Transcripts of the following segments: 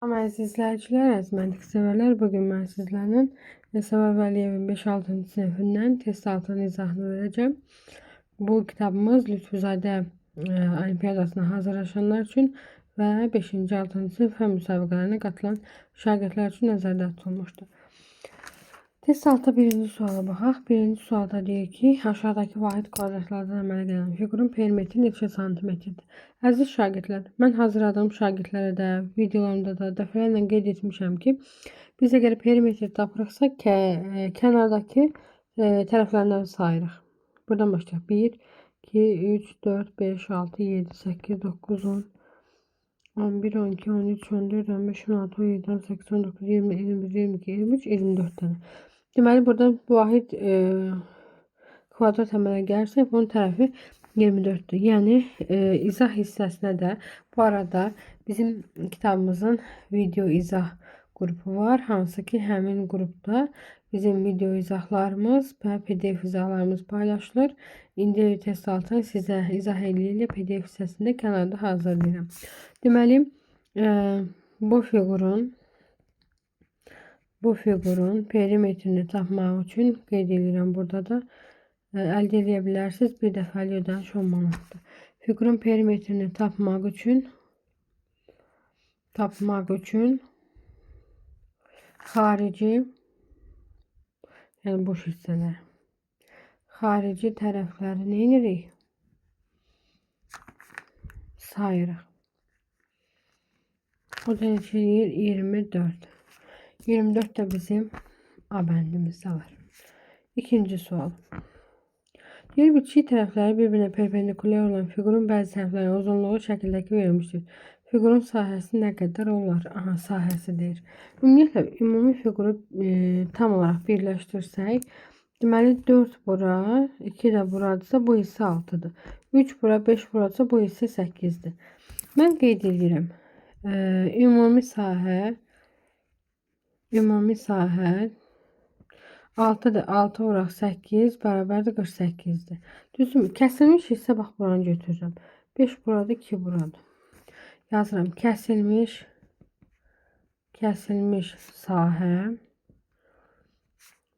Əziz izləyicilər, əziz məntiqsevərlər, bugün mən sizlərlə Səbəb Əliyevin 5-6-cı sinfindən test altının izahını verəcəm. Bu kitabımız Lütfüzadə Olimpiyadasına hazırlaşanlar üçün və 5-ci 6-cı sinif fen müsabiqələrinə qatılan şagirdlər üçün nəzərdə tutulmuşdur. Test altı birinci suala baxaq. Birinci sualda deyir ki, aşağıdakı vahid kvadratlardan əmələ gələn fiqurun perimetri neçə santimetrdir? Əziz şagirdlər, mən hazırladığım şagirdlərə də, videolarımda da dəfələrlə qeyd etmişəm ki, biz əgər perimetri tapırıqsa, kənardakı tərəflərindən sayırıq. Buradan başlayaq. 1, 2, 3, 4, 5, 6, 7, 8, 9, 10, 11, 12, 13, 14, 15, 16, 17, 18, 19, 20, 21, 22, 23, 24 tane. Deməli, burada vahid kvadrat əmələ gəlirsə, bunun tərəfi 24'dür. Yəni, izah hissəsinə də bu arada bizim kitabımızın video izah qrupu var. Hansı ki, həmin qrupda bizim video izahlarımız və PDF izahlarımız paylaşılır. İndi test altını sizə izah eləyirlə PDF hissəsində kənarda hazırlayıram. Deməli, bu fiqurun perimetrini tapmaq üçün qeyd edirəm burada da. Əldə edə bilərsiniz. Bir dəfəlik ödəniş 10 manatdır. Fiqurun perimetrini tapmaq üçün xarici, yəni boş hissələr, xarici tərəfləri nə edirik? Sayırıq. O da neçə deyir? 24. 24 de bizim A bəndimizdə var. İkinci sual. Diğer bitişik tərəfləri bir-birinə perpendikulyar olan fiqurun bəzi tərəflərinin uzunluğu şəkildəki verilmişdir. Fiqurun sahəsi nə qədər olar? Aha, sahəsi deyir. Ümumiyyətlə, ümumi fiquru tam olaraq birləşdirsək, deməli 4 bura, 2 də buradırsa bu hissə 6'dır. 3 bura, 5 buradırsa bu hissə 8'dir. Mən qeyd edirəm. Ümumi sahə 6'dır. 6 vuraq 8 bərabərdir 48'dir. Düzdürmü? Kəsilmiş hissə bax buranı götürürəm. 5 buradır, 2 buradır. Yazıram. Kəsilmiş sahə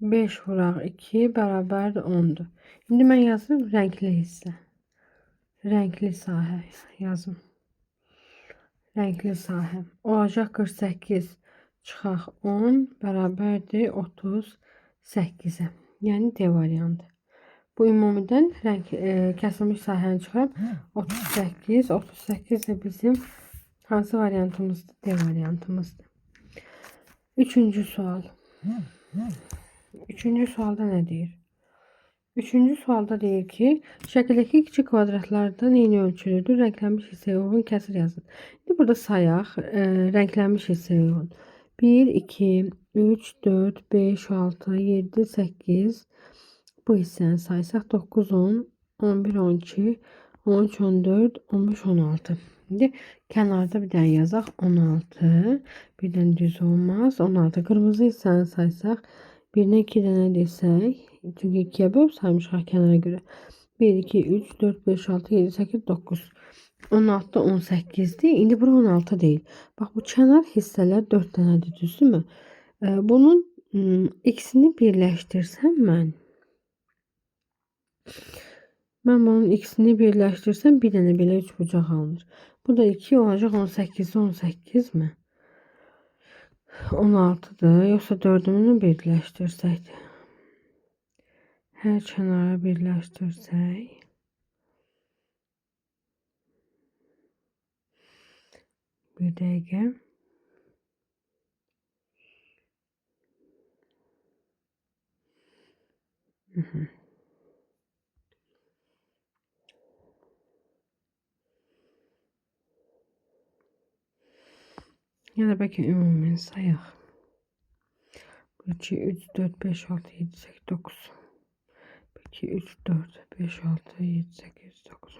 5 vuraq 2 bərabərdir 10'dur. İndi mən yazıram rəngli hissə. Rəngli sahə yazım. Rəngli sahə olacaq 48 çıxaq 10 bərabərdir 38'e. Yəni D variantı. Bu ümumidən kəsilmiş sahəni çıxarıb 38. 38 de bizim hansı variantımızdır? D variantımızdır. Üçüncü sual. Üçüncü sualda nə deyir? Üçüncü sualda deyir ki, şəkildəki kiçik kvadratlardan eyni ölçülüdür. Rənglənmiş hissəyə uyğun kəsir yazın. İndi burada sayaq. Rənglənmiş hissəyə uyğun. 1, 2, 3, 4, 5, 6, 7, 8. Bu hissəni saysaq 9, 10, 11, 12, 13, 14, 15, 16. İndi kənarda bir dənə yazaq 16. Birdən düz olmaz. 16. Qırmızı hissəni saysaq 1-nə 2 dənə desək, çünki 2'yə bölüb saymışıq kənara görə. 1, 2, 3, 4, 5, 6, 7, 8, 9. 16'da 18'dir. İndi bura 16 değil. Bax bu kənar hissələr 4 dənədir, düzdürmü? Bunun ikisini birləşdirsəm mən bunun ikisini birləşdirsəm bir dənə belə 3 bucaq alınır. Bu da 2 olacaq 18'de 18 mi? 16'dır. Yoxsa 4'ünü birləşdirsək? Hər kənara birləşdirsək. Bir dəqiqə. Ya da belki ümumini sayaq. 2, 3, 4, 5, 6, 7, 8, 9. 2, 3, 4, 5, 6, 7, 8, 9.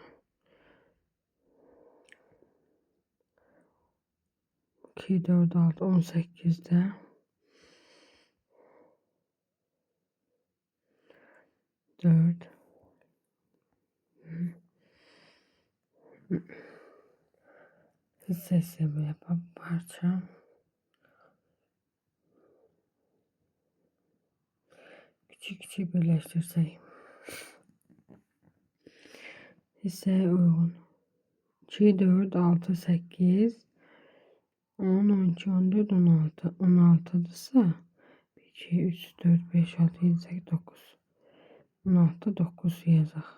2, 4, 6, 18'de. 4. Hisse böyle parça. Küçük birleştirsək. Hissəyə uyğun. 2, 4, 6, 8, 10, 12, 14, 16. 16'dırsa 2, 3, 4, 5, 6, 7, 8, 9. 16, 9 yazaq.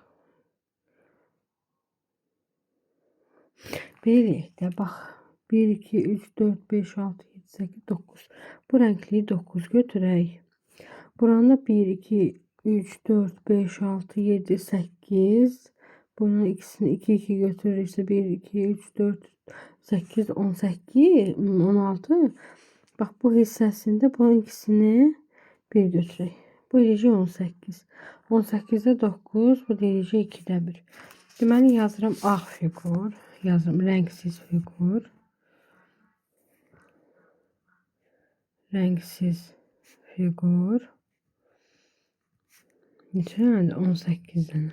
Birlikdə bax. 1, 2, 3, 4, 5, 6, 7, 8, 9. Bu renkliyi 9 götürək. Buranda 1, 2, 3, 4, 5, 6, 7, 8. Bunun ikisini 2, 2 götürürsə 1, 2, 3, 4, 8, 18, 16. Bax bu hissəsində bunun ikisini 1 götürək. Bu eləcə 18. 18'də 9, bu eləcə 2'də 1. Deməli yazıram ağ fiqur, yazıram rəngsiz fiqur. Rəngsiz fiqur. Neçə dənədir? 18 dənə.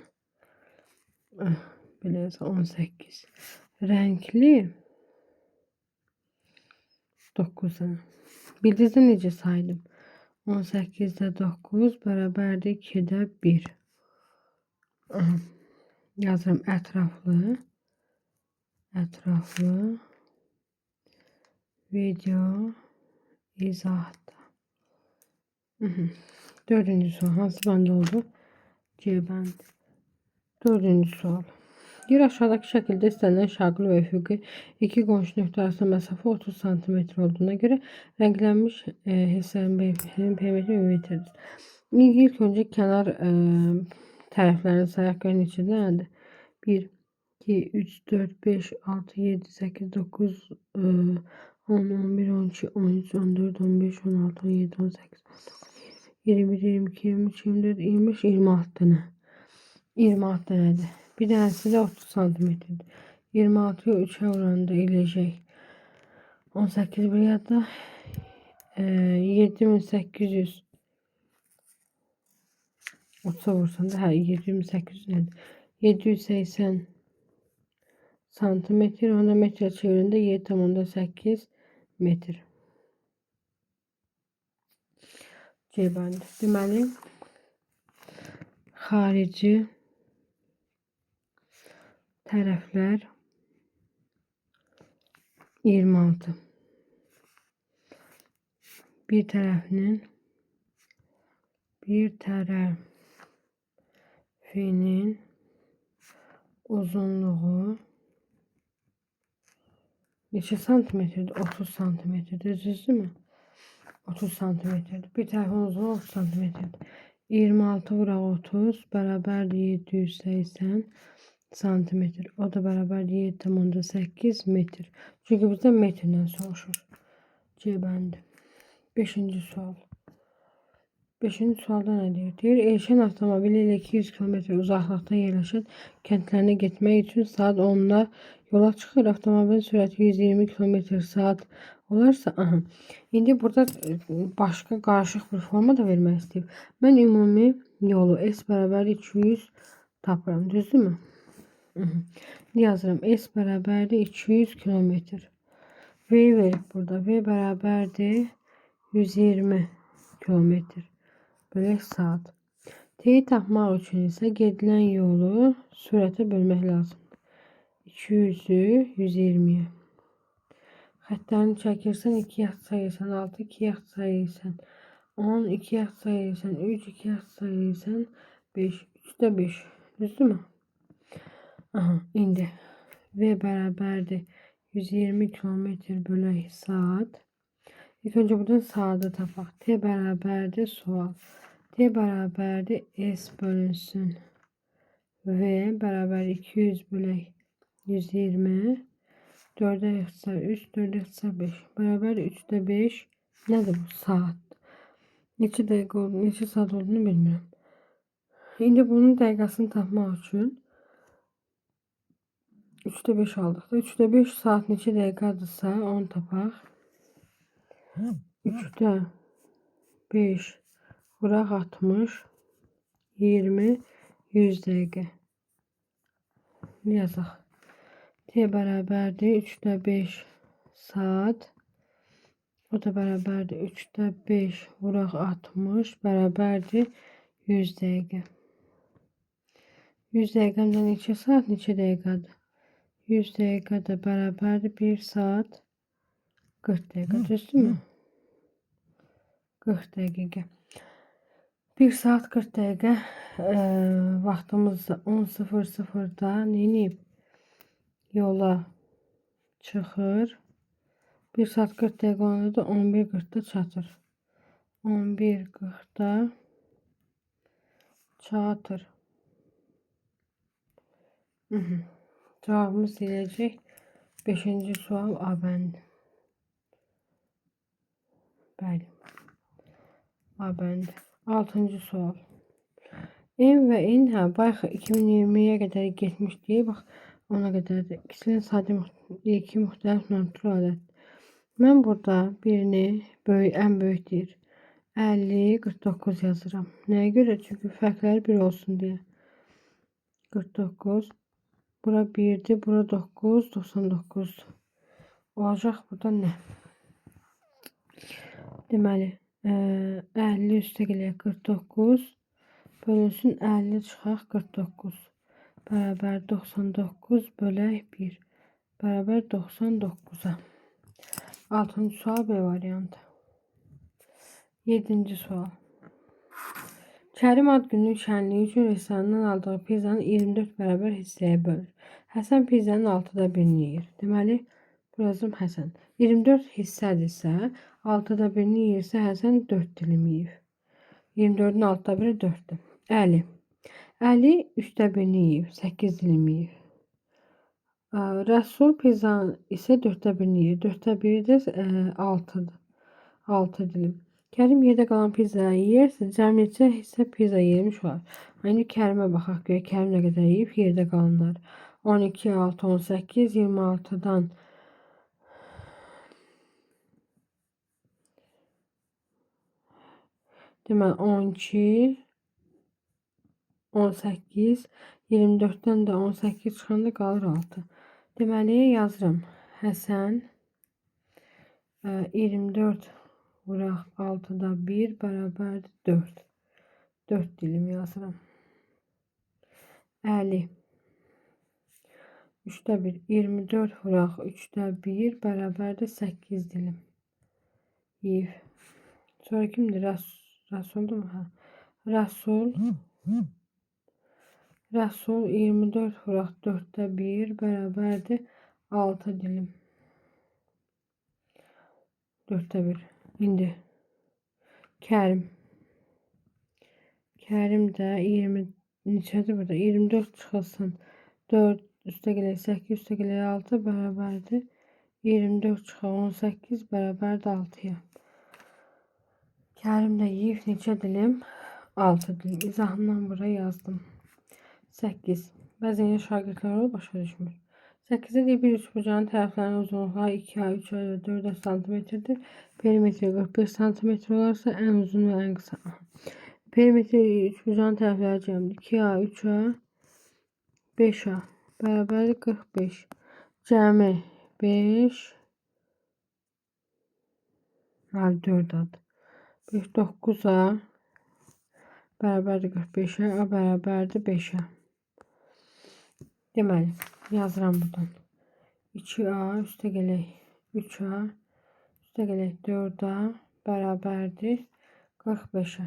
Belə yazaq 18. Rəngli 9 dənə. Bildiniz necə saydım? 18'də 9 bərabərdir 2'də 1. Yazıram ətraflı. Ətraflı video izahda. Dördüncü sual. Hansı band oldu? C band. Dördüncü sual. Bir aşağıdaki şekilde istenilen şaglı ve üfüqi iki qonşu nöqtə arasında məsafə 30 cm olduğuna göre renklənmiş hissələrin perimetri millimetrdir. İlk önce kenar tərəflərini sayaq görün neçədəndir? 1, 2, 3, 4, 5, 6, 7, 8, 9, 10, 11, 12, 13, 14, 15, 16, 17, 18, 21, 22, 23, 24, 25, 26 tane. 26 tanedir. Bir tanesi de 30 santimetredir. 26'ya 3'e oranında eləyəcək. 18 bir yadda 7800 30'a vursan da 7800 nədir? 780 santimetre, onda metre çevirində 7,8 metr. C bəndi. Deməli xarici tərəflər 26. Bir tərəfinin uzunluğu neçə santimetrdir? 30 santimetrdir. Düzdürmü? 30 santimetrdir. Bir tərəfin uzunluğu 30 santimetrdir. 26 vuraq 30 bərabərdir 780 santimetr. O da bərabərdir 7,8 metr. Çünki bizdən metrlə soruşur. C bəndi. 5-ci sual. 5-ci sualda nə deyir? Deyir, Elşən avtomobili ilə 200 km uzaqlıqda yerləşən kəndlərinə getmək üçün saat 10'da yola çıxır. Avtomobilin sürəti 120 km/saat olarsa, İndi burada başqa qarışıq bir forma da vermək istəyib. Mən ümumi yolu S bərabər 200 tapıram. Düzdürmü? Yazıram. S bərabərdir 200 km. V verib burada. V bərabərdir 120 km. Bölək saat. T'yi tapmaq üçün isə gedilən yolu sürətə bölmək lazımdır. 200'ü 120'ye. Xətlərini çəkirsən 2 yax sayırsan 6, 2 yax sayırsan 10, 2 yax sayırsan 3, 2 yax sayırsan 5, 3'də 5. Düzdürmü? İndi V bərabərdir 120 km bölək saat. İlk önce buradan saatı tapaq. T bərabərdir sual. T bərabərdir S bölünsün V bərabər 200 bölək 120. 4'e yaxsa 3, 4'e yaxsa 5. Bərabər 3'də 5. Nədir bu? Saat. Neçə dəqiqə olduğunu, neçə saat olduğunu bilmirəm. İndi bunun dəqiqəsini tapmaq üçün 3'də 5 aldıqda 3'də 5 saat neçə dəqiqədırsa onu tapaq. 3'də 5 vuraq 60 20 100 dəqiqə. Yazaq. T bərabərdir 3'də 5 saat. O da bərabərdir 3'də 5 vuraq 60 bərabərdir 100 dəqiqə. 100 dəqiqəmdə neçə saat, neçə dəqiqədir? 100 dəqiqə də bərabərdir 1 saat 40 dəqiqə, düzdürmü? 40 dəqiqə. 1 saat 40 dəqiqə vaxtımız 10:00-da neyinib? Yola çıxır. 1 saat 40 dəqiqə olanda da 11:40-da çatır. 11:40-da çatır. Cevabımız gelecek. 5. sual A bəndi. Bəli. A bəndi. 6. sual. M və N bayaq 2020'ye qədər getmiş deyə bax ona qədər də ikisinin sadə iki müxtəlif natural ədəd. Mən burada birini ən böyük deyir. 50, 49 yazıram. Nəyə görə? Çünki fərqləri 1 olsun deyə. 49. Bura 1'dir. Bura 9. 99. Olacaq burada nə? Deməli 50 üstəgələ 49 bölünsün 50 çıxaq 49 bərabər 99 bölək 1 bərabər 99'a. 6. sual B variantı. 7. sual. Kərim ad günü şənliyi üçün restorandan aldığı pizzanın 24 bərabər hissəyə bölür. Həsən pizzanın 6'da 1'ini yeyir. Deməli, burazım Həsən. 24 hissədirsə, 6'da 1'ini yeyirsə, Həsən 4 dilim yeyir. 24'ün 6'da 1'i 4'dür. Əli. Əli 3'də 1'ini yeyir. 8 dilim yeyir. Rəsul pizzanın isə 4'də 1'ini yeyir. 4'də 1'i də 6'dır. 6 dilim. Kərim yerdə qalan pizzayı yeyirsə, cəmi neçə hissə pizza yemiş olar. İndi Kərimə baxaq görə Kərim nə qədər yeyib yerdə qalanlar. 12, 6, 18, 26'dan deməli 12, 18, 24'dən də 18 çıxanda qalır 6. Deməli yazıram. Həsən 24 vuraq 6'da 1 bərabərdir 4. 4 dilim yazıram. Əli 3'də 1 24 vuraq 3'də 1 bərabərdir 8 dilim. Yeyib. Sonra kimdir? Rasul'dur mu? Rasul 24 vuraq 4'də 1 bərabərdir 6 dilim. 4'də 1. İndi Kərim də 20 neçədir burada? 24 çıxılsın. 4 üstə gələk 8 üstə gələk 6 bərabərdir. 24 çıxaq 18 bərabərdir 6'ya. Kərim də yeyib neçə dilim? 6 dilim. İzahından buraya yazdım. 8. Bəzən şagirdlər o başa düşmür. 8'e de bir üçbucağın tərəflərinin uzunluğu 2A, 3A və 4A santimetrdir. Perimetri 45 santimetr olarsa en uzun ve en kısa. Perimetri üçbucağın tərəfləri cəmdir. 2A, 3A, 5A bərabərdir 45. Cəmi 5 4 adı. 5, 9A bərabərdir 45'ə. A bərabərdir 5'ə. Deməli, yazıram buradan. 2A üstə gələk 3A üstə gələk 4A bərabərdir 45'ə.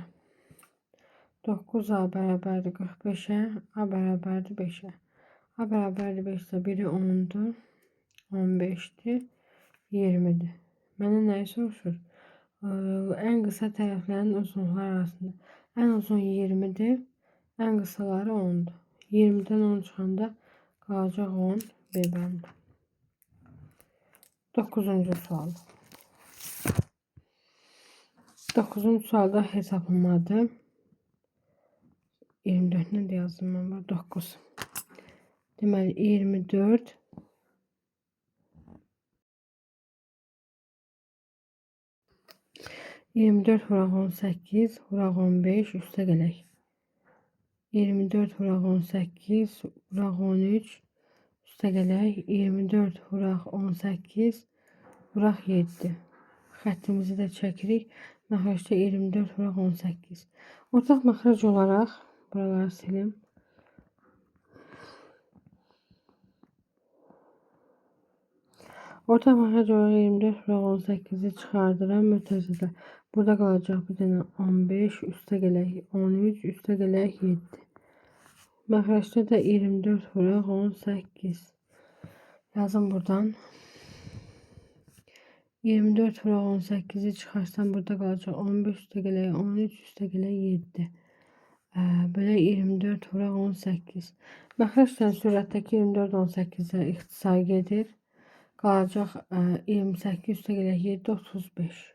9A bərabərdir 45'ə. A bərabərdir 5'ə. A bərabərdir 5'də biri 10'dur. 15'dir. 20'dir. Məndən nəyi soruşur? En kısa tərəflərin uzunluqları arasında. En uzun 20'dir. En kısaları 10'dur. 20'den 10 çıxanda qalacaq 10 B bəndi. 9. sual. 9. sualda hesablamadı. 24'dən də yazdım mən burada 9. Deməli 24 24 vuraq 18 vuraq 15 üstə gələk. 24 vuraq 18 vuraq 13 üstə gələk. 24 vuraq 18 vuraq 7. Xəttimizi də çəkirik. Məxrəcdə 24 vuraq 18. Ortaq məxrəc olaraq buraları silim. Ortaq məxrəc olaraq 24 vuraq 18'i çıxardıram. Mütəzədə. Burada qalacaq bir dənə 15, üstə gələk 13, üstə gələk 7. Məxrəcdə də 24 vuraq 18. Yazım buradan. 24 vuraq 18'i çıxarsam burada qalacaq 15, üstə gələk 13, üstə gələk 7. Böyle 24 vuraq 18. Məxrəcdən sürətdəki 24 18'e ixtisar gedir. Qalacaq 28 üstə gələk 7 35.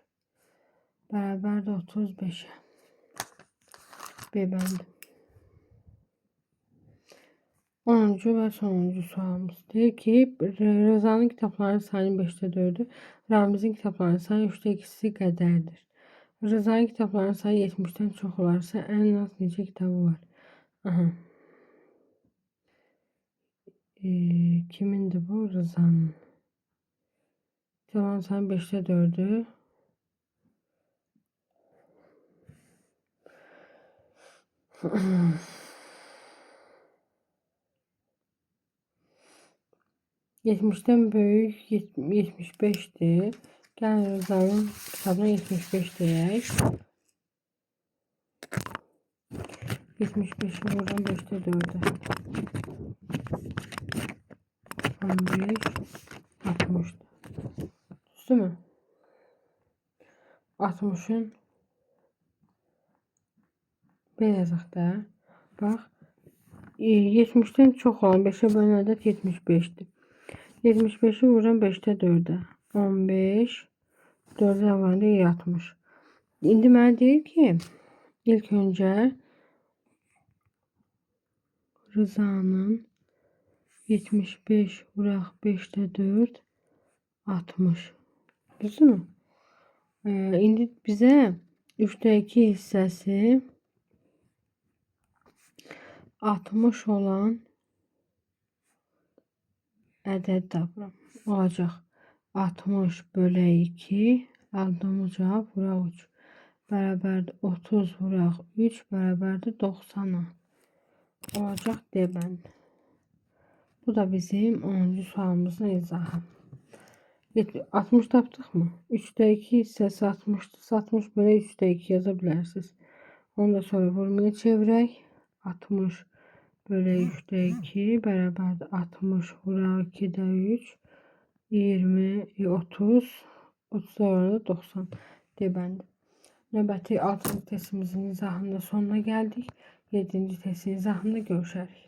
Bərabər də 35'e. B bəndi. 10. ve sonuncu sualımız deyir ki, Rıza'nın kitaplarının sayının 5'te 4'ü, Ramiz'in kitaplarının sayının 3'te 2'si qədərdir. Rıza'nın kitaplarının sayı 70'ten çox olarsa en az necə kitabı var? Aha. Kimindir bu? Rıza'nın. Kitaplarının sayının 5'te 4'ü. ...70'ten büyük 75'ti. Gel Rıza'nın kitabına 75 deyək. 75'i buradan 5'te 4'e. 15, 60. Düzdü mü? 60'ın B yazaq da. Bax. 70'ten çox olan 5'e bölünən ədəd 75'dir. 75'i vururam 5'te 4'e. 15, 4'e vuranda 60. İndi mənə deyir ki, ilk önce Rıza'nın 75 vuraq 5'te 4 60. Düzdü mü? İndi bizə 3'te 2 hissəsi 60 olan ədəd tapıram. Olacaq 60 bölü 2 aldığımız cavab vuraq 3. Bərabərdir 30 vuraq 3 bərabərdir 90'a. Olacaq D bəndi. Bu da bizim 10. sualımızın izahı. 60 tapdıq mı? 3'te 2 hissəsi 60'dır. 60 bölü 3'te 2 yaza bilərsiniz. Onu da sonra vurmaya çevirək. 60 bölü 3'te 2 bərabərdir 60 vuraq 2'de 3 20 30 30 orada 90 D bəndi. Növbəti 6. testimizin izahında sonuna gəldik. 7. testin izahında görüşərik.